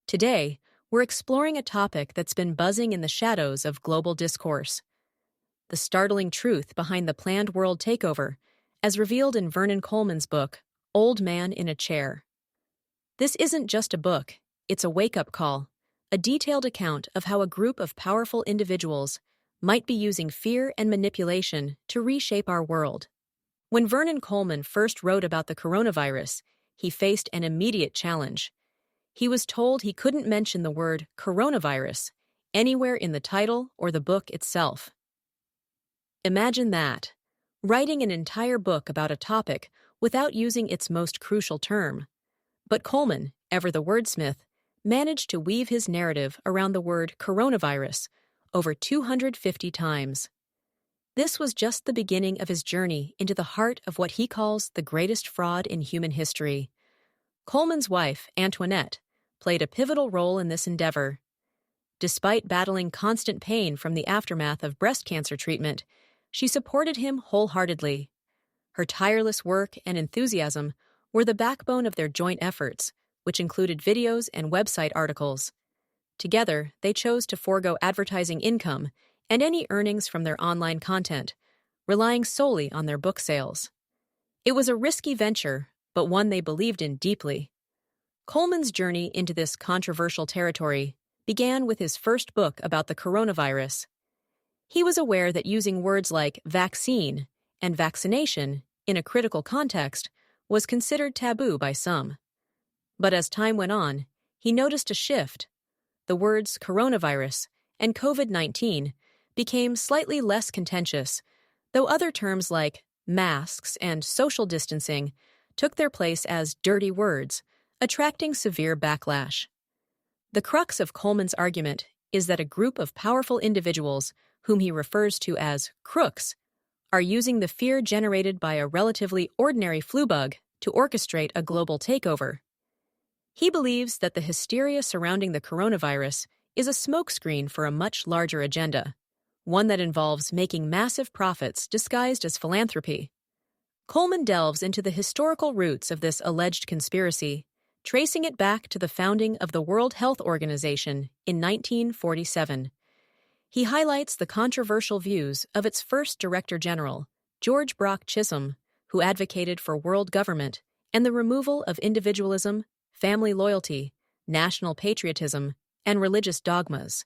Today, we're exploring a topic that's been buzzing in the shadows of global discourse: the startling truth behind the planned world takeover, as revealed in Vernon Coleman's book, Old Man in a Chair. This isn't just a book, it's a wake-up call, a detailed account of how a group of powerful individuals might be using fear and manipulation to reshape our world. When Vernon Coleman first wrote about the coronavirus, he faced an immediate challenge. He was told he couldn't mention the word coronavirus anywhere in the title or the book itself. Imagine that, writing an entire book about a topic without using its most crucial term. But Coleman, ever the wordsmith, managed to weave his narrative around the word coronavirus over 250 times. This was just the beginning of his journey into the heart of what he calls the greatest fraud in human history. Coleman's wife, Antoinette, played a pivotal role in this endeavor. Despite battling constant pain from the aftermath of breast cancer treatment, she supported him wholeheartedly. Her tireless work and enthusiasm were the backbone of their joint efforts, which included videos and website articles. Together, they chose to forego advertising income and any earnings from their online content, relying solely on their book sales. It was a risky venture, but one they believed in deeply. Coleman's journey into this controversial territory began with his first book about the coronavirus. He was aware that using words like vaccine and vaccination in a critical context was considered taboo by some. But as time went on, he noticed a shift. The words coronavirus and COVID-19 became slightly less contentious, though other terms like masks and social distancing took their place as dirty words, attracting severe backlash. The crux of Coleman's argument is that a group of powerful individuals, whom he refers to as crooks, are using the fear generated by a relatively ordinary flu bug to orchestrate a global takeover. He believes that the hysteria surrounding the coronavirus is a smokescreen for a much larger agenda, one that involves making massive profits disguised as philanthropy. Coleman delves into the historical roots of this alleged conspiracy, tracing it back to the founding of the World Health Organization in 1947. He highlights the controversial views of its first Director General, George Brock Chisholm, who advocated for world government and the removal of individualism, family loyalty, national patriotism, and religious dogmas.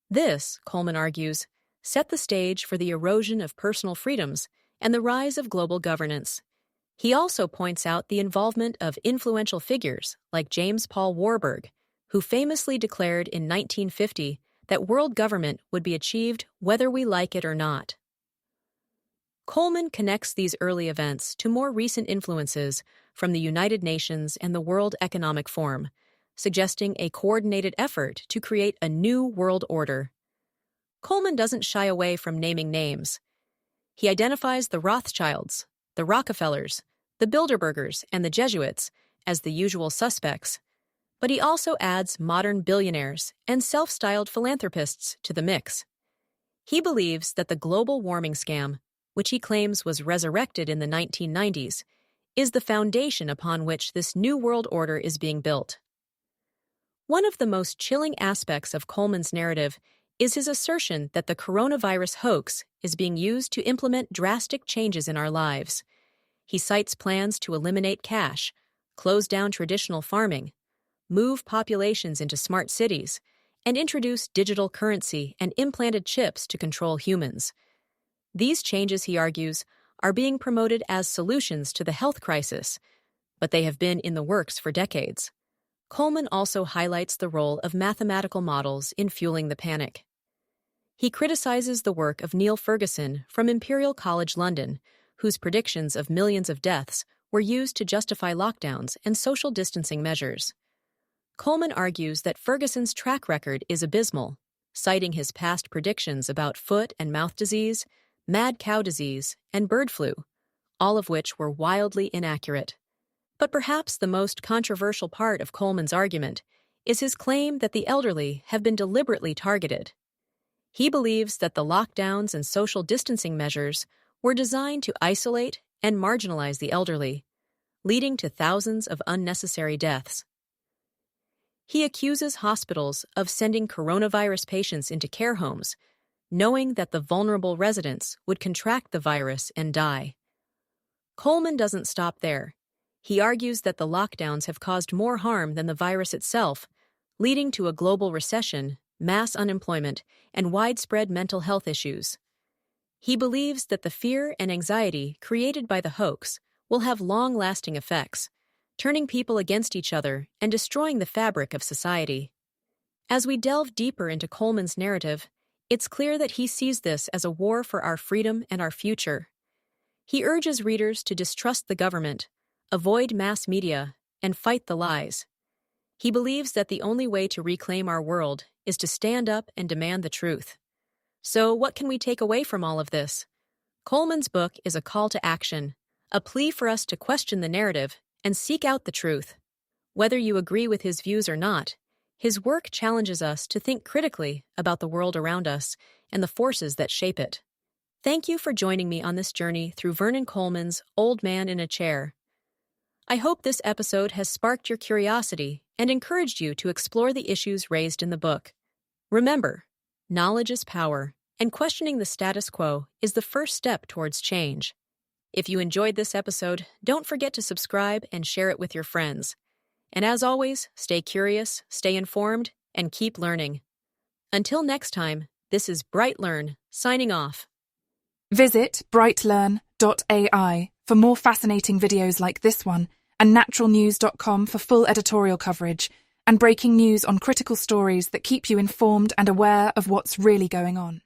This, Coleman argues, set the stage for the erosion of personal freedoms and the rise of global governance. He also points out the involvement of influential figures like James Paul Warburg, who famously declared in 1950 that world government would be achieved whether we like it or not. Coleman connects these early events to more recent influences from the United Nations and the World Economic Forum, suggesting a coordinated effort to create a new world order. Coleman doesn't shy away from naming names. He identifies the Rothschilds, the Rockefellers, the Bilderbergers, and the Jesuits as the usual suspects, but he also adds modern billionaires and self-styled philanthropists to the mix. He believes that the global warming scam, which he claims was resurrected in the 1990s, is the foundation upon which this new world order is being built. One of the most chilling aspects of Coleman's narrative is his assertion that the coronavirus hoax is being used to implement drastic changes in our lives. He cites plans to eliminate cash, close down traditional farming, move populations into smart cities, and introduce digital currency and implanted chips to control humans. These changes, he argues, are being promoted as solutions to the health crisis, but they have been in the works for decades. Coleman also highlights the role of mathematical models in fueling the panic. He criticizes the work of Neil Ferguson from Imperial College London, whose predictions of millions of deaths were used to justify lockdowns and social distancing measures. Coleman argues that Ferguson's track record is abysmal, citing his past predictions about foot and mouth disease, mad cow disease, and bird flu, all of which were wildly inaccurate. But perhaps the most controversial part of Coleman's argument is his claim that the elderly have been deliberately targeted. He believes that the lockdowns and social distancing measures were designed to isolate and marginalize the elderly, leading to thousands of unnecessary deaths. He accuses hospitals of sending coronavirus patients into care homes, knowing that the vulnerable residents would contract the virus and die. Coleman doesn't stop there. He argues that the lockdowns have caused more harm than the virus itself, leading to a global recession, mass unemployment, and widespread mental health issues. He believes that the fear and anxiety created by the hoax will have long-lasting effects, turning people against each other and destroying the fabric of society. As we delve deeper into Coleman's narrative, it's clear that he sees this as a war for our freedom and our future. He urges readers to distrust the government, avoid mass media, and fight the lies. He believes that the only way to reclaim our world is to stand up and demand the truth. So, what can we take away from all of this? Coleman's book is a call to action, a plea for us to question the narrative and seek out the truth. Whether you agree with his views or not, his work challenges us to think critically about the world around us and the forces that shape it. Thank you for joining me on this journey through Vernon Coleman's Old Man in a Chair. I hope this episode has sparked your curiosity and encouraged you to explore the issues raised in the book. Remember, knowledge is power, and questioning the status quo is the first step towards change. If you enjoyed this episode, don't forget to subscribe and share it with your friends. And as always, stay curious, stay informed, and keep learning. Until next time, this is BrightLearn, signing off. Visit brightlearn.ai for more fascinating videos like this one, and naturalnews.com for full editorial coverage and breaking news on critical stories that keep you informed and aware of what's really going on.